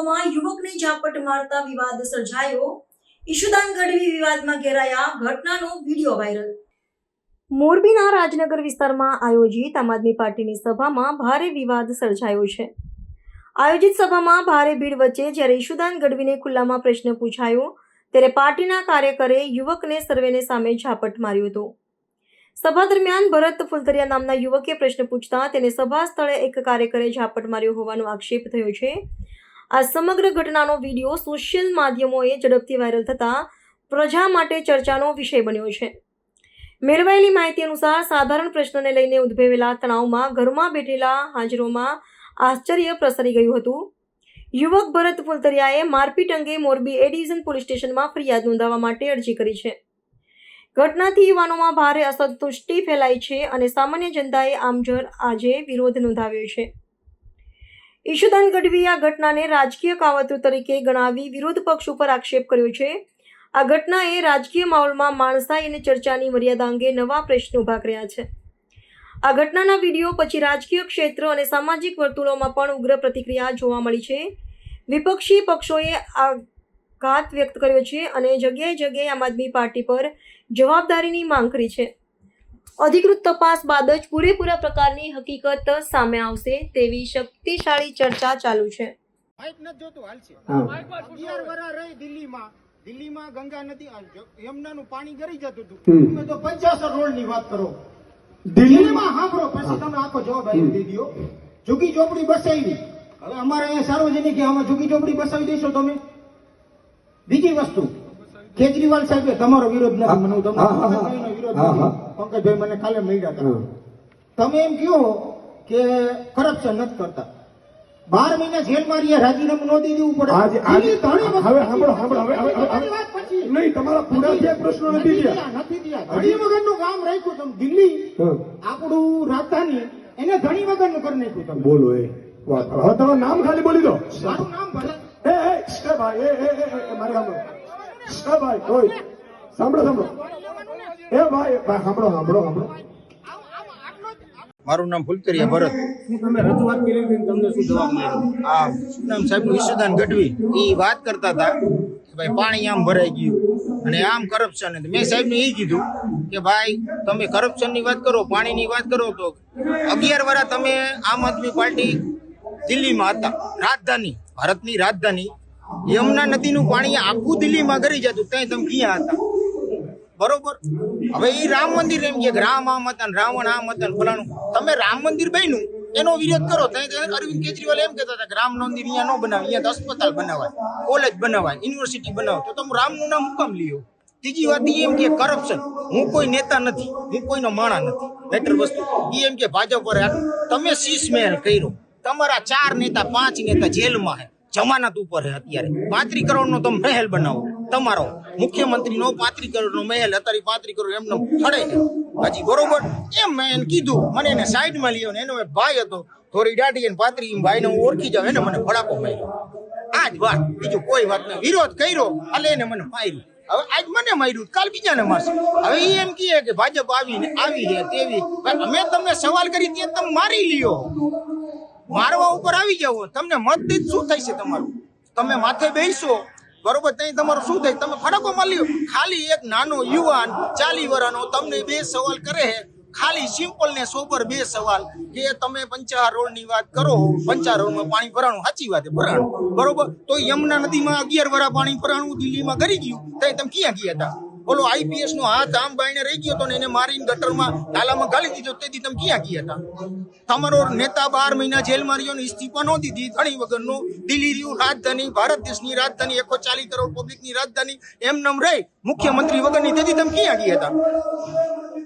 સભામાં યુવકને ઝાપટ મારતા વિવાદ સર્જાયો। ઈશુદાન ગઢવી વિવાદમાં ઘેરાયા, ઘટનાનો વિડીયો વાયરલ। મોરબીના રાજનગર વિસ્તારમાં આયોજિત આમ આદમી પાર્ટીની સભામાં ભારે વિવાદ સર્જાયો છે। આયોજિત સભામાં ભારે ભીડ વચ્ચે જ્યારે ઈશુદાન ગઢવીને ખુલ્લામાં પ્રશ્ન પૂછાયો ત્યારે પાર્ટીના કાર્યકરે યુવકને સર્વેને સામે ઝાપટ માર્યો હતો। સભા દરમિયાન ભરત ફુલતરિયા નામના યુવકે પ્રશ્ન પૂછતા તેને સભા સ્થળે એક કાર્યકરે ઝાપટ માર્યો હોવાનો આક્ષેપ થયો છે। આ સમગ્ર ઘટનાનો વિડીયો સોશિયલ માધ્યમોએ ઝડપથી વાયરલ થતા પ્રજા માટે ચર્ચાનો વિષય બન્યો છે। મેળવાયેલી માહિતી અનુસાર સાધારણ પ્રશ્નને લઈને ઉદ્ભવેલા તણાવમાં ઘરમાં બેઠેલા હાજરોમાં આશ્ચર્ય પ્રસરી ગયું હતું। યુવક ભરત ફુલતરિયાએ મારપીટ અંગે મોરબી એ ડિવિઝન પોલીસ સ્ટેશનમાં ફરિયાદ નોંધાવવા માટે અરજી કરી છે। ઘટનાથી યુવાનોમાં ભારે અસંતુષ્ટિ ફેલાઈ છે અને સામાન્ય જનતાએ આજે વિરોધ નોંધાવ્યો છે। ઈશુદાન ગઢવીએ આ ઘટનાને રાજકીય કાવતરું તરીકે ગણાવી વિરોધ પક્ષ ઉપર આક્ષેપ કર્યો છે। આ ઘટનાએ રાજકીય માહોલમાં માણસાઈ અને ચર્ચાની મર્યાદા અંગે નવા પ્રશ્નો ઉભા કર્યા છે। આ ઘટનાના વિડીયો પછી રાજકીય ક્ષેત્ર અને સામાજિક વર્તુળોમાં પણ ઉગ્ર પ્રતિક્રિયા જોવા મળી છે। વિપક્ષી પક્ષોએ આઘાત વ્યક્ત કર્યો છે અને જગ્યાએ આમ આદમી પાર્ટી પર જવાબદારીની માંગ કરી છે। અધિકૃત તપાસ બાદ જ પૂરેપૂરા પ્રકારની હકીકત સામે આવશે તેવી શક્તિશાળી ચર્ચા ચાલુ છે। દિલ્હીમાં ગંગા નદી યમુનાનું પાણી ગરી જતું હતું, તમે તો 50 રોડની વાત કરો। દિલ્હીમાં સાંભળો, પછી તમે આખો જવાબ આપી દો। ઝુકી ચોપડી બસાવી, હવે અમારે અહીંયા સાર્વજનિક આમાં ઝુકી ચોપડી બસાવી દેશો તમે? બીજી વસ્તુ, કેજરીવાલ સાહેબે તમારો વિરોધ નથી, મને વિરોધ નથી, પંકજભાઈ મને કાલે મળ્યા હતા, તમે એમ કહો કે કરપ્શન નથી કરતા, 12 મહિના જેલમાં રહ્યા, રાજીનામું ન દઈ દેવું પડે? નહીં, તમારા પૂરા જે પ્રશ્નો નથી ધણી વગરનું કામ રાખ્યું તમે। દિલ્હી આપણું રાજધાની, એને ધણી વગરનું કરી નાખ્યું તમે। બોલો એ વાત, હવે તમારું નામ ખાલી બોલી દો। મારું નામ ભરત। ભાઈ મારે ભાઈ કોઈ સાંભળો એ ભાઈ સાંભળો। મારું નામ ફુલતરિયા ભરત। તમે રજૂઆત કરી તમને શું જવાબ મળ્યો? આ શું નામ સાહેબ? ઈશુદાન ગઢવી એ વાત કરતા હતા કે ભાઈ પાણી આમ ભરાઈ ગયું અને આમ કરપ્શન। મેં સાહેબને એ કીધું કે ભાઈ તમે કરપ્શનની વાત કરો, પાણીની વાત કરો તો 11 વર્ષ તમે આમ આદમી પાર્ટી દિલ્હીમાં હતા, રાજધાની, ભારતની રાજધાની, યમુના નદીનું પાણી આખું દિલ્હીમાં ગરી જતું, ત્યાં તમે ક્યાં હતા? બરોબર। હવે એ રામ મંદિર એમ કે રામ આમ હતા ને રાવણ આમ હતા ને ફલાણું, તમે રામ મંદિર બન્યું એનો વિરોધ કરો। ત્યાં અરવિંદ કેજરીવાલ એમ કહેતા હતા કે રામ મંદિર અહીંયા ન બનાવે, અહીંયા અસ્પતાલ બનાવાય, કોલેજ બનાવાય, યુનિવર્સિટી બનાવો, તો તમે રામનું નામ હું કામ લ્યો? ત્રીજી વાત એમ કે કરપ્શન, હું કોઈ નેતા નથી, હું કોઈનો માણા નથી, બેટર વસ્તુ એમ કે ભાજપ પર તમે શીશ મહેલ કર્યો, તમારા 4 નેતા 5 નેતા જેલમાં હે, જમાનત ઉપર હે, અત્યારે 35 કરોડનો તમે મહેલ બનાવો, તમારો મુખ્યમંત્રીનો 35 કરોડનો મહેલ, અત્યારે 35 કરોડ એમનો થડે છે હજી, બરોબર? એમ મેં એને કીધું, મને એને સાઈડમાં લ્યો ને એનો એક ભાઈ હતો થોડી દાઢી અને 35 ભાઈને હું ઓળખી જાઉં, એને મને ફડાકો માર્યો। આ જ વાત, બીજું કોઈ વાત નહીં। વિરોધ કર્યો એટલે એને મને માર્યું, હવે આજ મને માર્યું, કાલ બીજાને મારશે। હવે એ એમ કહે કે ભાજપ આવી છે તેવી, અમે તમને સવાલ કરી ત્યાં તમે મારી લ્યો, મારવા ઉપર આવી જાવ, તમને મત દઈ શું થાય છે તમારું? તમે માથે બેસો, બરોબર, ત્યાં તમારું શું થાય? તમે ફડાકો માર્યો। ખાલી એક નાનો યુવાન 40 વર્ષનો તમને 2 સવાલ કરે છે, ખાલી સિમ્પલ ને સોબર 2 સવાલ કે તમે 50 રોડની વાત કરો, 50 રોડમાં પાણી ભરાણું, સાચી વાત ભરાણું, બરોબર? તો યમુના નદીમાં 11 વર્ષ પાણી ભરાણું દિલ્હીમાં કરી ગયું, ત્યાં તમે ક્યાં ગયા હતા? બોલો, IPS નો હાથ આમ બાઈને રહી ગયો તો ને એને મારીને ગટરમાં નાલામાં ગાળી દીધો, તેથી તમે ક્યાં ગયા હતા? તમારો નેતા 12 મહિના જેલમાં રહ્યો ને ઇસ્તીફા ન દીધી, ધણી વગરનો, દિલ્હી રહ્યું રાજધાની, ભારત દેશની રાજધાની, 140 કરોડ પબ્લિકની રાજધાની, એમ નામ રહી મુખ્યમંત્રી વગરની, તેથી તમે ક્યાં ગયા હતા?